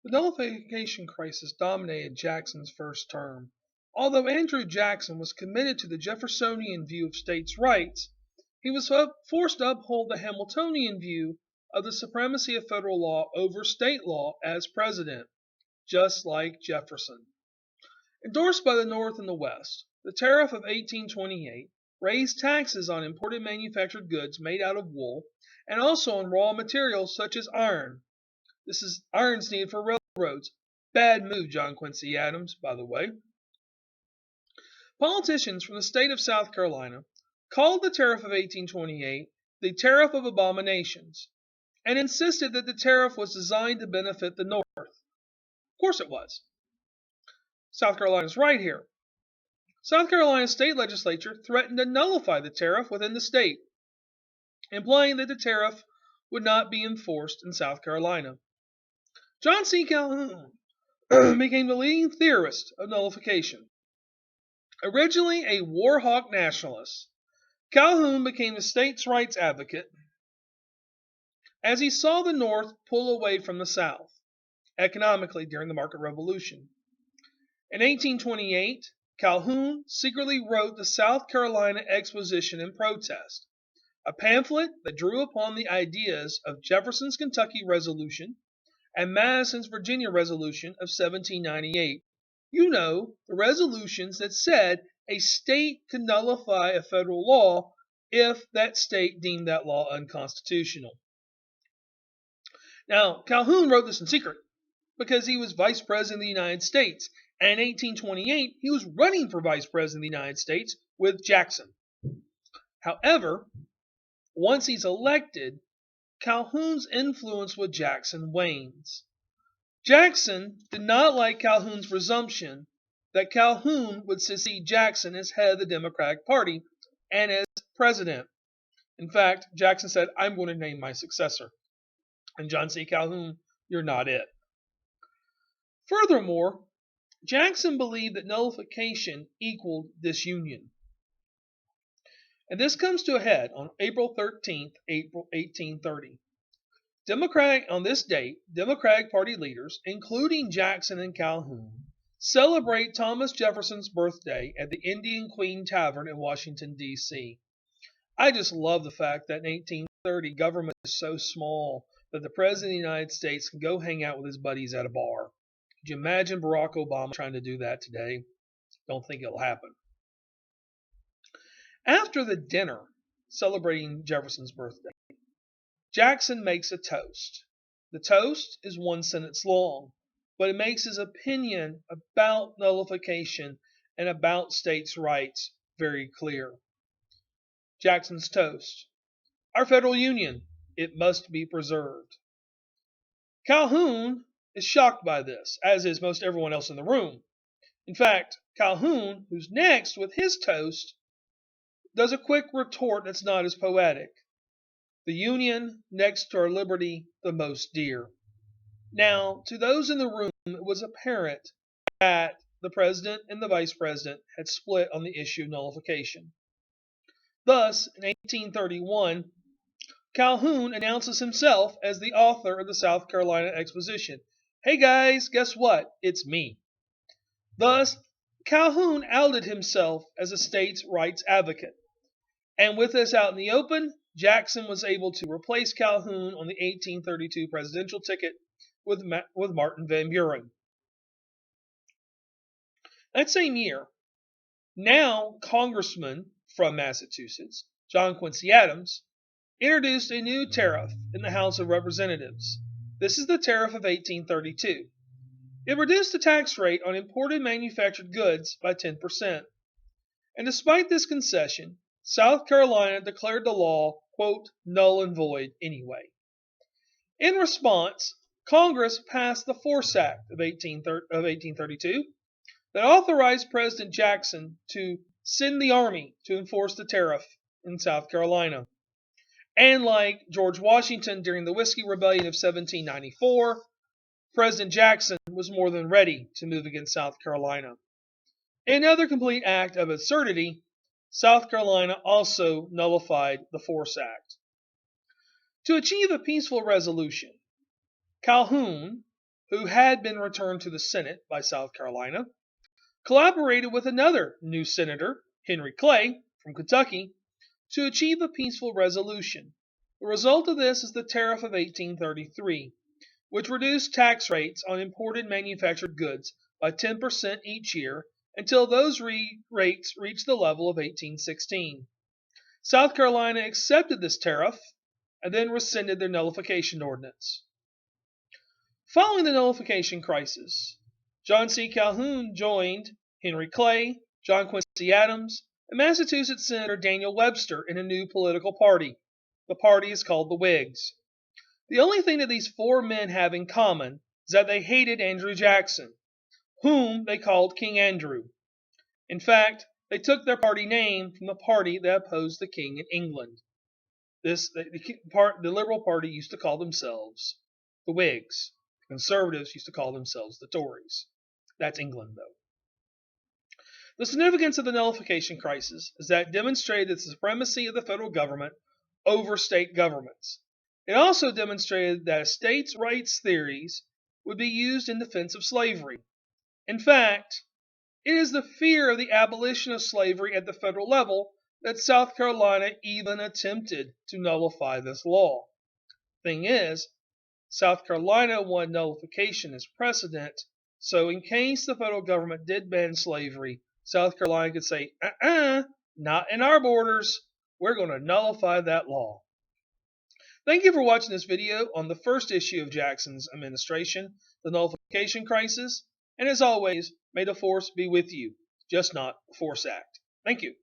The nullification crisis dominated Jackson's first term. Although Andrew Jackson was committed to the Jeffersonian view of states' rights, he was forced to uphold the Hamiltonian view of the supremacy of federal law over state law as president, just like Jefferson. Endorsed by the North and the West, the Tariff of 1828 raised taxes on imported manufactured goods made out of wool and also on raw materials such as iron. This is iron's needed for railroads. Bad move, John Quincy Adams, by the way. Politicians from the state of South Carolina called the Tariff of 1828 the Tariff of Abominations and insisted that the tariff was designed to benefit the North. Of course it was. South Carolina's right here. South Carolina's state legislature threatened to nullify the tariff within the state, implying that the tariff would not be enforced in South Carolina. John C. Calhoun became the leading theorist of nullification. Originally a war hawk nationalist, Calhoun became a states' rights advocate as he saw the North pull away from the South economically during the Market Revolution. In 1828, Calhoun secretly wrote the South Carolina Exposition in Protest, a pamphlet that drew upon the ideas of Jefferson's Kentucky Resolution and Madison's Virginia Resolution of 1798. You know, the resolutions that said a state could nullify a federal law if that state deemed that law unconstitutional. Now, Calhoun wrote this in secret because he was Vice President of the United States, and in 1828 he was running for Vice President of the United States with Jackson. However, once he's elected, Calhoun's influence with Jackson wanes. Jackson did not like Calhoun's presumption that Calhoun would succeed Jackson as head of the Democratic Party and as president. In fact, Jackson said, "I'm going to name my successor." And John C. Calhoun, "You're not it." Furthermore, Jackson believed that nullification equaled disunion. And this comes to a head on April 13th, April 1830. On this date, Democratic Party leaders, including Jackson and Calhoun, celebrate Thomas Jefferson's birthday at the Indian Queen Tavern in Washington, D.C. I just love the fact that in 1830, government is so small that the President of the United States can go hang out with his buddies at a bar. Could you imagine Barack Obama trying to do that today? Don't think it'll happen. After the dinner celebrating Jefferson's birthday, Jackson makes a toast. The toast is one sentence long, but it makes his opinion about nullification and about states' rights very clear. Jackson's toast: "Our federal union, it must be preserved." Calhoun is shocked by this, as is most everyone else in the room. In fact, Calhoun, who's next with his toast, does a quick retort that's not as poetic. "The Union, next to our liberty, the most dear." Now, to those in the room, it was apparent that the President and the Vice President had split on the issue of nullification. Thus, in 1831, Calhoun announces himself as the author of the South Carolina Exposition. "Hey guys, guess what? It's me." Thus, Calhoun outed himself as a states' rights advocate. And with this out in the open, Jackson was able to replace Calhoun on the 1832 presidential ticket with Martin Van Buren. That same year, now Congressman from Massachusetts, John Quincy Adams, introduced a new tariff in the House of Representatives. This is the Tariff of 1832. It reduced the tax rate on imported manufactured goods by 10%. And despite this concession, South Carolina declared the law, quote, null and void anyway. In response, Congress passed the Force Act of 1832 that authorized President Jackson to send the Army to enforce the tariff in South Carolina. And like George Washington during the Whiskey Rebellion of 1794, President Jackson was more than ready to move against South Carolina. In another complete act of absurdity, South Carolina also nullified the Force Act. To achieve a peaceful resolution, Calhoun, who had been returned to the Senate by South Carolina, collaborated with another new senator, Henry Clay, from Kentucky, to achieve a peaceful resolution. The result of this is the Tariff of 1833, which reduced tax rates on imported manufactured goods by 10% each year until those rates reached the level of 1816. South Carolina accepted this tariff and then rescinded their nullification ordinance. Following the nullification crisis, John C. Calhoun joined Henry Clay, John Quincy Adams, and Massachusetts Senator Daniel Webster in a new political party. The party is called the Whigs. The only thing that these four men have in common is that they hated Andrew Jackson, whom they called King Andrew. In fact, they took their party name from the party that opposed the king in England. The Liberal Party used to call themselves the Whigs. Conservatives used to call themselves the Tories. That's England, though. The significance of the nullification crisis is that it demonstrated the supremacy of the federal government over state governments. It also demonstrated that a states' rights theories would be used in defense of slavery. In fact, it is the fear of the abolition of slavery at the federal level that South Carolina even attempted to nullify this law. Thing is, South Carolina wanted nullification as precedent, so in case the federal government did ban slavery, South Carolina could say, not in our borders, we're going to nullify that law. Thank you for watching this video on the first issue of Jackson's administration, the Nullification Crisis, and as always, may the force be with you, just not the force act. Thank you.